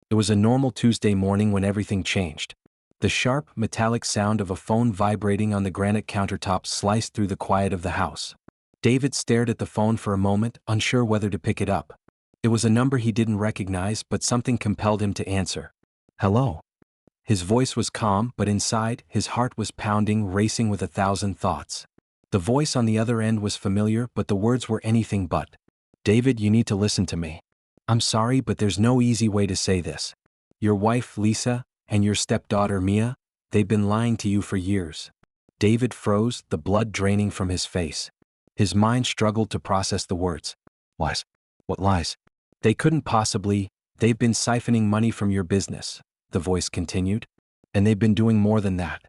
It was a normal Tuesday morning when everything changed. The sharp, metallic sound of a phone vibrating on the granite countertop sliced through the quiet of the house. David stared at the phone for a moment, unsure whether to pick it up. It was a number he didn't recognize, but something compelled him to answer. "Hello." His voice was calm, but inside, his heart was pounding, racing with 1,000 thoughts. The voice on the other end was familiar, but the words were anything but. "David, you need to listen to me. I'm sorry, but there's no easy way to say this. Your wife, Lisa, and your stepdaughter, Mia, they've been lying to you for years." David froze, the blood draining from his face. His mind struggled to process the words. "Lies? What lies?" "They couldn't possibly. They've been siphoning money from your business," the voice continued. "And they've been doing more than that.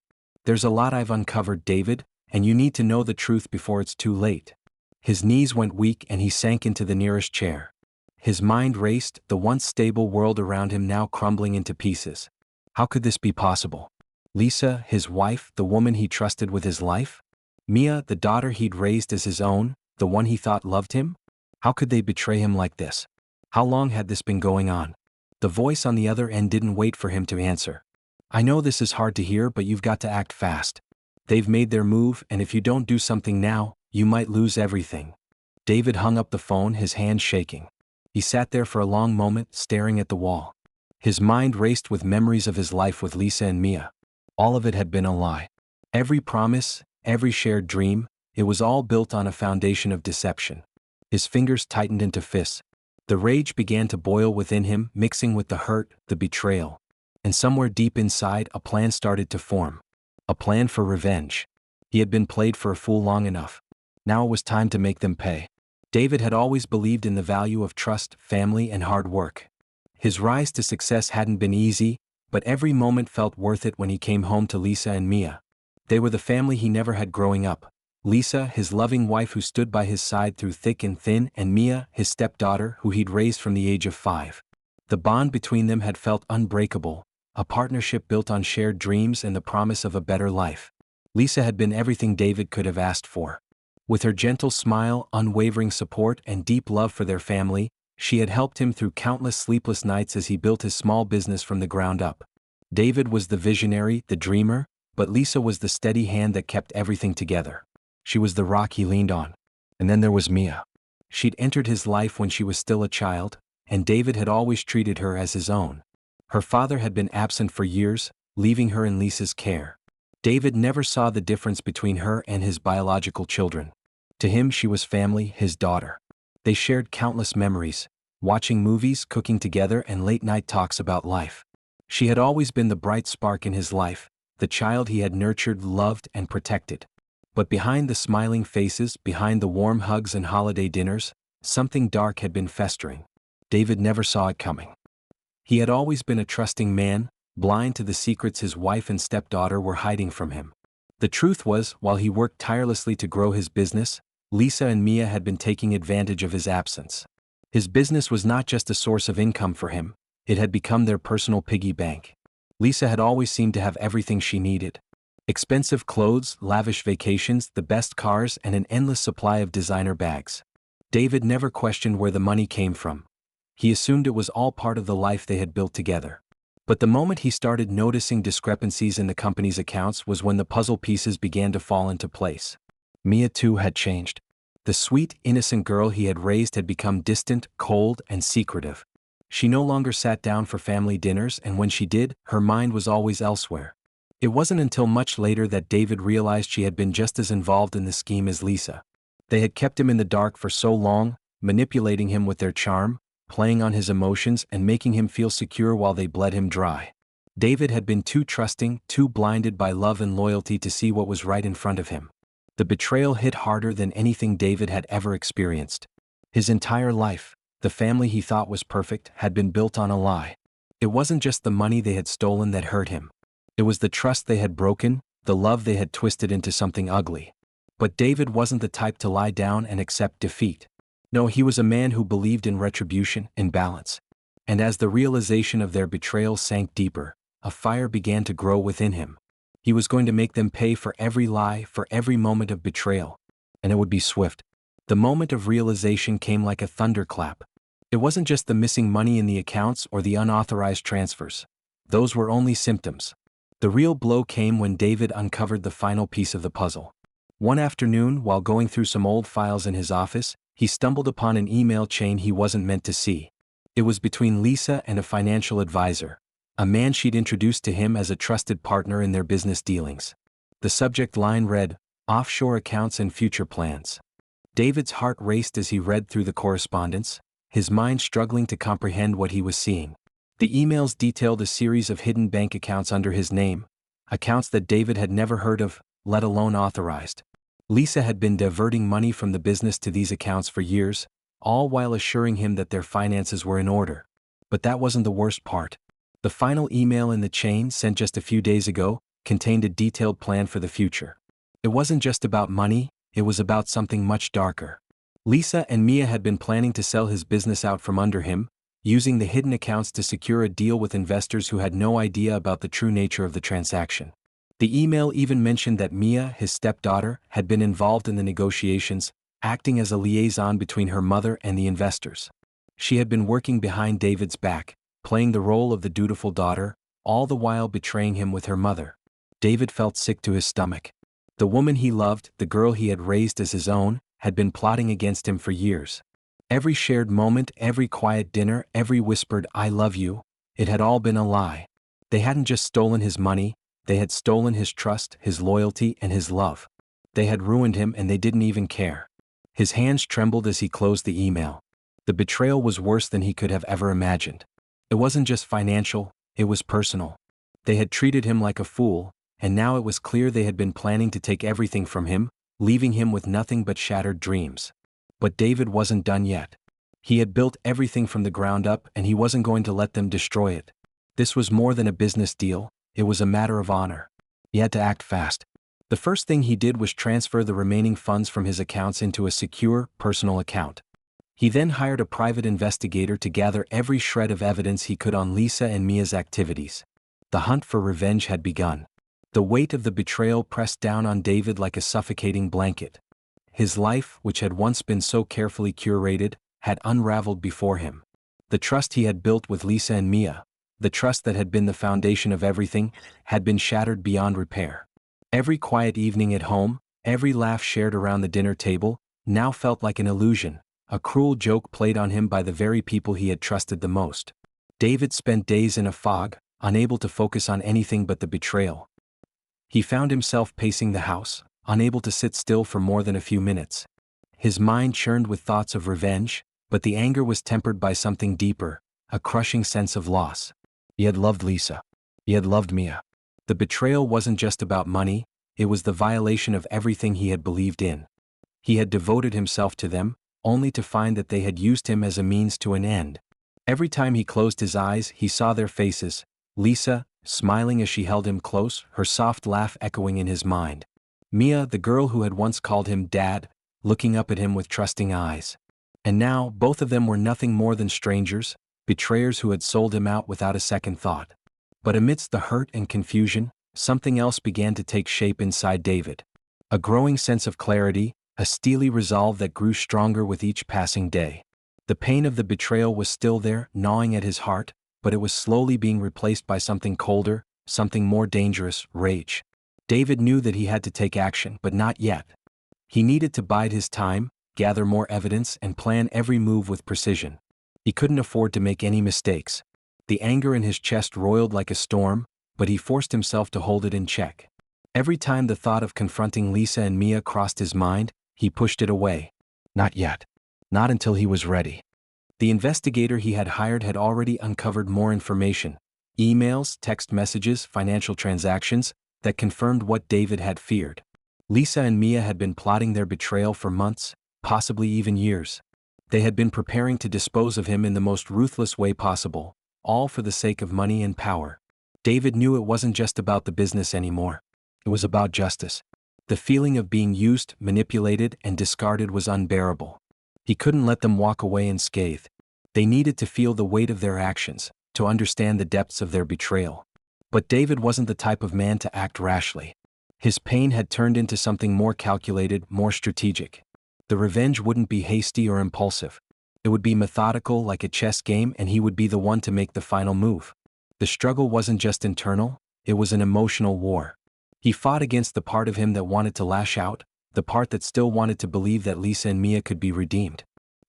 There's a lot I've uncovered, David, and you need to know the truth before it's too late." His knees went weak and he sank into the nearest chair. His mind raced, the once stable world around him now crumbling into pieces. How could this be possible? Lisa, his wife, the woman he trusted with his life? Mia, the daughter he'd raised as his own, the one he thought loved him? How could they betray him like this? How long had this been going on? The voice on the other end didn't wait for him to answer. "I know this is hard to hear, but you've got to act fast. They've made their move, and if you don't do something now, you might lose everything." David hung up the phone, his hands shaking. He sat there for a long moment, staring at the wall. His mind raced with memories of his life with Lisa and Mia. All of it had been a lie. Every promise, every shared dream, it was all built on a foundation of deception. His fingers tightened into fists. The rage began to boil within him, mixing with the hurt, the betrayal. And somewhere deep inside, a plan started to form. A plan for revenge. He had been played for a fool long enough. Now it was time to make them pay. David had always believed in the value of trust, family, and hard work. His rise to success hadn't been easy, but every moment felt worth it when he came home to Lisa and Mia. They were the family he never had growing up. Lisa, his loving wife who stood by his side through thick and thin, and Mia, his stepdaughter who he'd raised from the age of 5. The bond between them had felt unbreakable, a partnership built on shared dreams and the promise of a better life. Lisa had been everything David could have asked for. With her gentle smile, unwavering support, and deep love for their family, she had helped him through countless sleepless nights as he built his small business from the ground up. David was the visionary, the dreamer, but Lisa was the steady hand that kept everything together. She was the rock he leaned on. And then there was Mia. She'd entered his life when she was still a child, and David had always treated her as his own. Her father had been absent for years, leaving her in Lisa's care. David never saw the difference between her and his biological children. To him, she was family, his daughter. They shared countless memories, watching movies, cooking together, and late-night talks about life. She had always been the bright spark in his life, the child he had nurtured, loved, and protected. But behind the smiling faces, behind the warm hugs and holiday dinners, something dark had been festering. David never saw it coming. He had always been a trusting man, blind to the secrets his wife and stepdaughter were hiding from him. The truth was, while he worked tirelessly to grow his business, Lisa and Mia had been taking advantage of his absence. His business was not just a source of income for him, it had become their personal piggy bank. Lisa had always seemed to have everything she needed. Expensive clothes, lavish vacations, the best cars, and an endless supply of designer bags. David never questioned where the money came from. He assumed it was all part of the life they had built together. But the moment he started noticing discrepancies in the company's accounts was when the puzzle pieces began to fall into place. Mia too had changed. The sweet, innocent girl he had raised had become distant, cold, and secretive. She no longer sat down for family dinners, and when she did, her mind was always elsewhere. It wasn't until much later that David realized she had been just as involved in the scheme as Lisa. They had kept him in the dark for so long, manipulating him with their charm, playing on his emotions, and making him feel secure while they bled him dry. David had been too trusting, too blinded by love and loyalty to see what was right in front of him. The betrayal hit harder than anything David had ever experienced. His entire life, the family he thought was perfect, had been built on a lie. It wasn't just the money they had stolen that hurt him. It was the trust they had broken, the love they had twisted into something ugly. But David wasn't the type to lie down and accept defeat. No, he was a man who believed in retribution, in balance. And as the realization of their betrayal sank deeper, a fire began to grow within him. He was going to make them pay for every lie, for every moment of betrayal. And it would be swift. The moment of realization came like a thunderclap. It wasn't just the missing money in the accounts or the unauthorized transfers. Those were only symptoms. The real blow came when David uncovered the final piece of the puzzle. One afternoon, while going through some old files in his office, he stumbled upon an email chain he wasn't meant to see. It was between Lisa and a financial advisor, a man she'd introduced to him as a trusted partner in their business dealings. The subject line read, "Offshore accounts and future plans." David's heart raced as he read through the correspondence, his mind struggling to comprehend what he was seeing. The emails detailed a series of hidden bank accounts under his name, accounts that David had never heard of, let alone authorized. Lisa had been diverting money from the business to these accounts for years, all while assuring him that their finances were in order. But that wasn't the worst part. The final email in the chain, sent just a few days ago, contained a detailed plan for the future. It wasn't just about money, it was about something much darker. Lisa and Mia had been planning to sell his business out from under him, using the hidden accounts to secure a deal with investors who had no idea about the true nature of the transaction. The email even mentioned that Mia, his stepdaughter, had been involved in the negotiations, acting as a liaison between her mother and the investors. She had been working behind David's back, playing the role of the dutiful daughter, all the while betraying him with her mother. David felt sick to his stomach. The woman he loved, the girl he had raised as his own, had been plotting against him for years. Every shared moment, every quiet dinner, every whispered "I love you," it had all been a lie. They hadn't just stolen his money, they had stolen his trust, his loyalty, and his love. They had ruined him and they didn't even care. His hands trembled as he closed the email. The betrayal was worse than he could have ever imagined. It wasn't just financial, it was personal. They had treated him like a fool, and now it was clear they had been planning to take everything from him, leaving him with nothing but shattered dreams. But David wasn't done yet. He had built everything from the ground up and he wasn't going to let them destroy it. This was more than a business deal, it was a matter of honor. He had to act fast. The first thing he did was transfer the remaining funds from his accounts into a secure, personal account. He then hired a private investigator to gather every shred of evidence he could on Lisa and Mia's activities. The hunt for revenge had begun. The weight of the betrayal pressed down on David like a suffocating blanket. His life, which had once been so carefully curated, had unraveled before him. The trust he had built with Lisa and Mia, the trust that had been the foundation of everything, had been shattered beyond repair. Every quiet evening at home, every laugh shared around the dinner table, now felt like an illusion, a cruel joke played on him by the very people he had trusted the most. David spent days in a fog, unable to focus on anything but the betrayal. He found himself pacing the house, unable to sit still for more than a few minutes. His mind churned with thoughts of revenge, but the anger was tempered by something deeper, a crushing sense of loss. He had loved Lisa. He had loved Mia. The betrayal wasn't just about money, it was the violation of everything he had believed in. He had devoted himself to them, only to find that they had used him as a means to an end. Every time he closed his eyes, he saw their faces, Lisa, smiling as she held him close, her soft laugh echoing in his mind. Mia, the girl who had once called him Dad, looking up at him with trusting eyes. And now, both of them were nothing more than strangers, betrayers who had sold him out without a second thought. But amidst the hurt and confusion, something else began to take shape inside David. A growing sense of clarity, a steely resolve that grew stronger with each passing day. The pain of the betrayal was still there, gnawing at his heart, but it was slowly being replaced by something colder, something more dangerous, rage. David knew that he had to take action, but not yet. He needed to bide his time, gather more evidence, and plan every move with precision. He couldn't afford to make any mistakes. The anger in his chest roiled like a storm, but he forced himself to hold it in check. Every time the thought of confronting Lisa and Mia crossed his mind, he pushed it away. Not yet. Not until he was ready. The investigator he had hired had already uncovered more information, emails, text messages, financial transactions, that confirmed what David had feared. Lisa and Mia had been plotting their betrayal for months, possibly even years. They had been preparing to dispose of him in the most ruthless way possible, all for the sake of money and power. David knew it wasn't just about the business anymore. It was about justice. The feeling of being used, manipulated, and discarded was unbearable. He couldn't let them walk away unscathed. They needed to feel the weight of their actions, to understand the depths of their betrayal. But David wasn't the type of man to act rashly. His pain had turned into something more calculated, more strategic. The revenge wouldn't be hasty or impulsive. It would be methodical like a chess game, and he would be the one to make the final move. The struggle wasn't just internal, it was an emotional war. He fought against the part of him that wanted to lash out, the part that still wanted to believe that Lisa and Mia could be redeemed.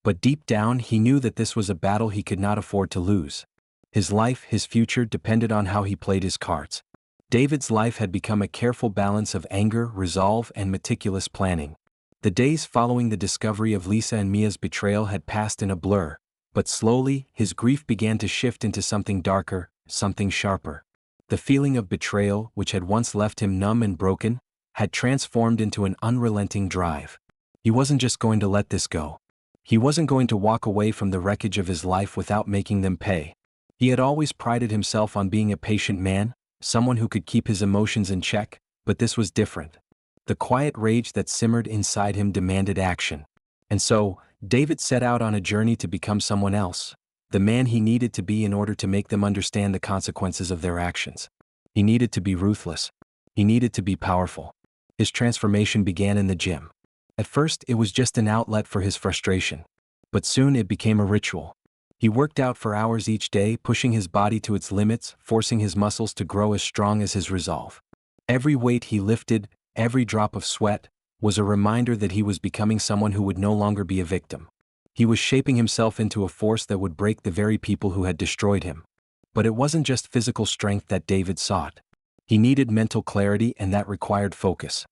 But deep down he knew that this was a battle he could not afford to lose. His life, his future depended on how he played his cards. David's life had become a careful balance of anger, resolve, and meticulous planning. The days following the discovery of Lisa and Mia's betrayal had passed in a blur, but slowly his grief began to shift into something darker, something sharper. The feeling of betrayal, which had once left him numb and broken, had transformed into an unrelenting drive. He wasn't just going to let this go. He wasn't going to walk away from the wreckage of his life without making them pay. He had always prided himself on being a patient man, someone who could keep his emotions in check, but this was different. The quiet rage that simmered inside him demanded action. And so, David set out on a journey to become someone else, the man he needed to be in order to make them understand the consequences of their actions. He needed to be ruthless. He needed to be powerful. His transformation began in the gym. At first, it was just an outlet for his frustration. But soon it became a ritual. He worked out for hours each day, pushing his body to its limits, forcing his muscles to grow as strong as his resolve. Every weight he lifted, every drop of sweat, was a reminder that he was becoming someone who would no longer be a victim. He was shaping himself into a force that would break the very people who had destroyed him. But it wasn't just physical strength that David sought. He needed mental clarity, and that required focus.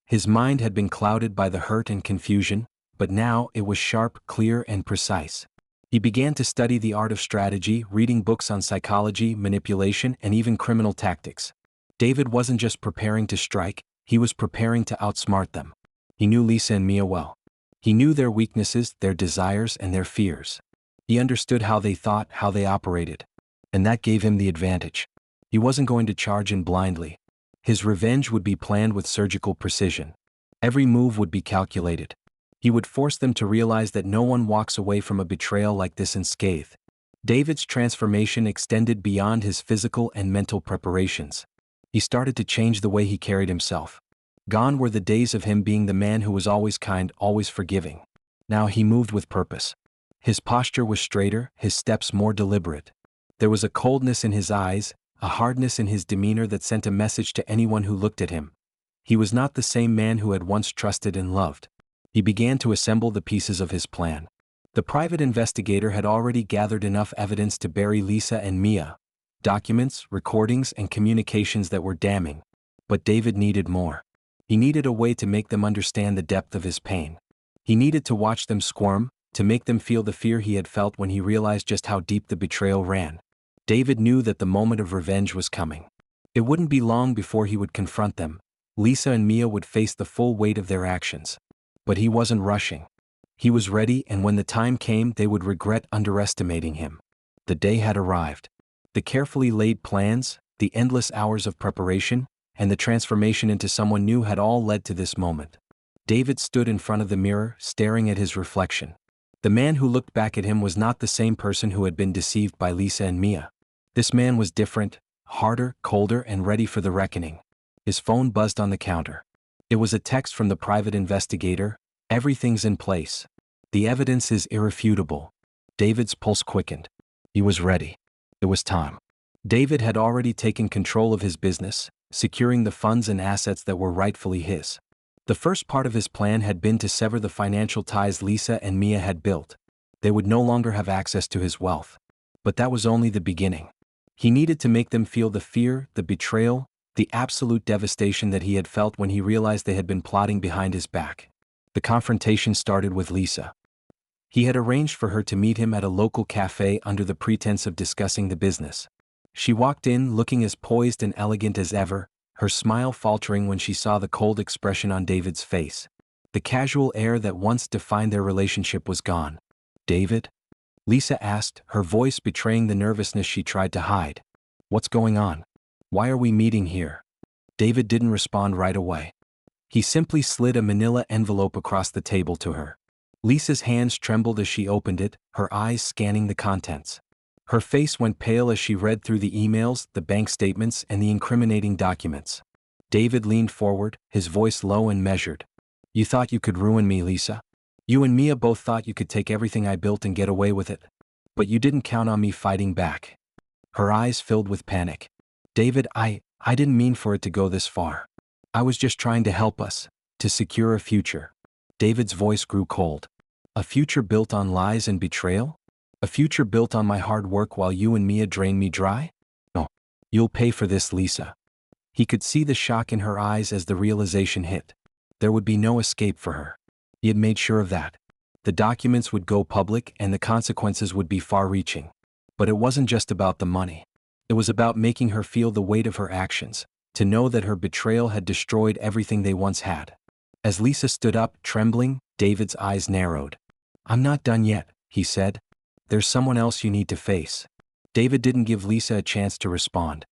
His mind had been clouded by the hurt and confusion, but now it was sharp, clear, and precise. He began to study the art of strategy, reading books on psychology, manipulation, and even criminal tactics. David wasn't just preparing to strike, he was preparing to outsmart them. He knew Lisa and Mia well. He knew their weaknesses, their desires, and their fears. He understood how they thought, how they operated. And that gave him the advantage. He wasn't going to charge in blindly. His revenge would be planned with surgical precision. Every move would be calculated. He would force them to realize that no one walks away from a betrayal like this unscathed. David's transformation extended beyond his physical and mental preparations. He started to change the way he carried himself. Gone were the days of him being the man who was always kind, always forgiving. Now he moved with purpose. His posture was straighter, his steps more deliberate. There was a coldness in his eyes, a hardness in his demeanor that sent a message to anyone who looked at him. He was not the same man who had once trusted and loved. He began to assemble the pieces of his plan. The private investigator had already gathered enough evidence to bury Lisa and Mia. Documents, recordings, and communications that were damning. But David needed more. He needed a way to make them understand the depth of his pain. He needed to watch them squirm, to make them feel the fear he had felt when he realized just how deep the betrayal ran. David knew that the moment of revenge was coming. It wouldn't be long before he would confront them. Lisa and Mia would face the full weight of their actions. But he wasn't rushing. He was ready, and when the time came, they would regret underestimating him. The day had arrived. The carefully laid plans, the endless hours of preparation, and the transformation into someone new had all led to this moment. David stood in front of the mirror, staring at his reflection. The man who looked back at him was not the same person who had been deceived by Lisa and Mia. This man was different, harder, colder, and ready for the reckoning. His phone buzzed on the counter. It was a text from the private investigator. "Everything's in place. The evidence is irrefutable." David's pulse quickened. He was ready. It was time. David had already taken control of his business, securing the funds and assets that were rightfully his. The first part of his plan had been to sever the financial ties Lisa and Mia had built. They would no longer have access to his wealth. But that was only the beginning. He needed to make them feel the fear, the betrayal, the absolute devastation that he had felt when he realized they had been plotting behind his back. The confrontation started with Lisa. He had arranged for her to meet him at a local cafe under the pretense of discussing the business. She walked in looking as poised and elegant as ever, her smile faltering when she saw the cold expression on David's face. The casual air that once defined their relationship was gone. "David?" Lisa asked, her voice betraying the nervousness she tried to hide. "What's going on? Why are we meeting here?" David didn't respond right away. He simply slid a manila envelope across the table to her. Lisa's hands trembled as she opened it, her eyes scanning the contents. Her face went pale as she read through the emails, the bank statements, and the incriminating documents. David leaned forward, his voice low and measured. "You thought you could ruin me, Lisa? You and Mia both thought you could take everything I built and get away with it. But you didn't count on me fighting back." Her eyes filled with panic. "David, I didn't mean for it to go this far. I was just trying to help us, to secure a future." David's voice grew cold. "A future built on lies and betrayal? A future built on my hard work while you and Mia drained me dry? No. You'll pay for this, Lisa." He could see the shock in her eyes as the realization hit. There would be no escape for her. He had made sure of that. The documents would go public and the consequences would be far-reaching. But it wasn't just about the money. It was about making her feel the weight of her actions, to know that her betrayal had destroyed everything they once had. As Lisa stood up, trembling, David's eyes narrowed. "I'm not done yet," he said. "There's someone else you need to face." David didn't give Lisa a chance to respond.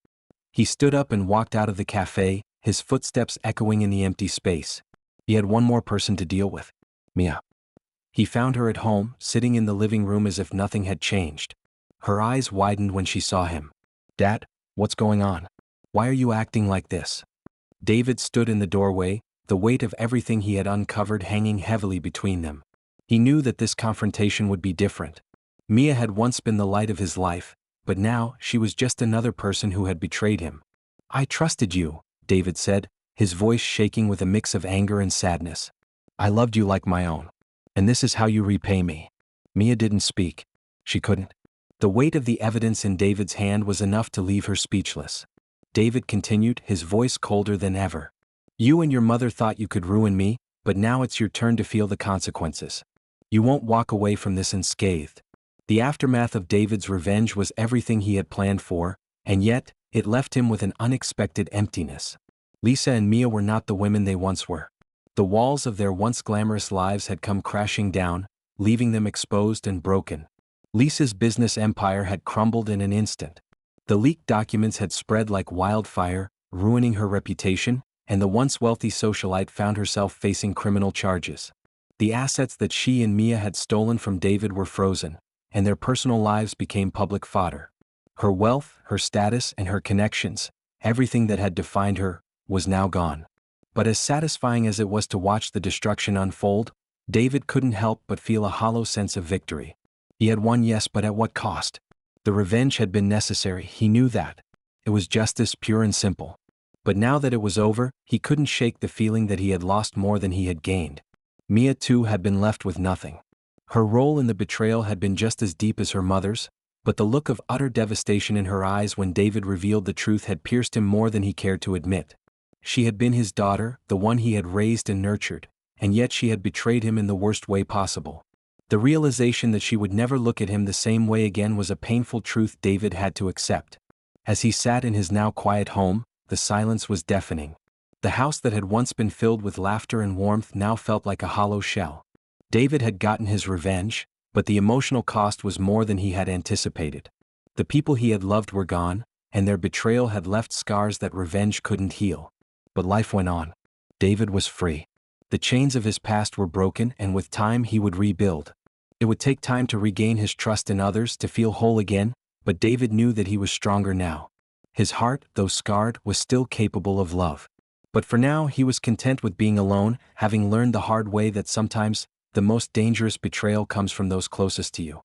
He stood up and walked out of the cafe, his footsteps echoing in the empty space. He had one more person to deal with. Mia. He found her at home, sitting in the living room as if nothing had changed. Her eyes widened when she saw him. "Dad, what's going on? Why are you acting like this?" David stood in the doorway, the weight of everything he had uncovered hanging heavily between them. He knew that this confrontation would be different. Mia had once been the light of his life, but now she was just another person who had betrayed him. "I trusted you," David said, his voice shaking with a mix of anger and sadness. "I loved you like my own. And this is how you repay me." Mia didn't speak. She couldn't. The weight of the evidence in David's hand was enough to leave her speechless. David continued, his voice colder than ever. "You and your mother thought you could ruin me, but now it's your turn to feel the consequences. You won't walk away from this unscathed." The aftermath of David's revenge was everything he had planned for, and yet, it left him with an unexpected emptiness. Lisa and Mia were not the women they once were. The walls of their once glamorous lives had come crashing down, leaving them exposed and broken. Lisa's business empire had crumbled in an instant. The leaked documents had spread like wildfire, ruining her reputation, and the once wealthy socialite found herself facing criminal charges. The assets that she and Mia had stolen from David were frozen, and their personal lives became public fodder. Her wealth, her status, and her connections, everything that had defined her, was now gone. But as satisfying as it was to watch the destruction unfold, David couldn't help but feel a hollow sense of victory. He had won, yes, but at what cost? The revenge had been necessary, he knew that. It was justice, pure and simple. But now that it was over, he couldn't shake the feeling that he had lost more than he had gained. Mia, too, had been left with nothing. Her role in the betrayal had been just as deep as her mother's, but the look of utter devastation in her eyes when David revealed the truth had pierced him more than he cared to admit. She had been his daughter, the one he had raised and nurtured, and yet she had betrayed him in the worst way possible. The realization that she would never look at him the same way again was a painful truth David had to accept. As he sat in his now quiet home, the silence was deafening. The house that had once been filled with laughter and warmth now felt like a hollow shell. David had gotten his revenge, but the emotional cost was more than he had anticipated. The people he had loved were gone, and their betrayal had left scars that revenge couldn't heal. But life went on. David was free. The chains of his past were broken, and with time he would rebuild. It would take time to regain his trust in others, to feel whole again, but David knew that he was stronger now. His heart, though scarred, was still capable of love. But for now he was content with being alone, having learned the hard way that sometimes the most dangerous betrayal comes from those closest to you.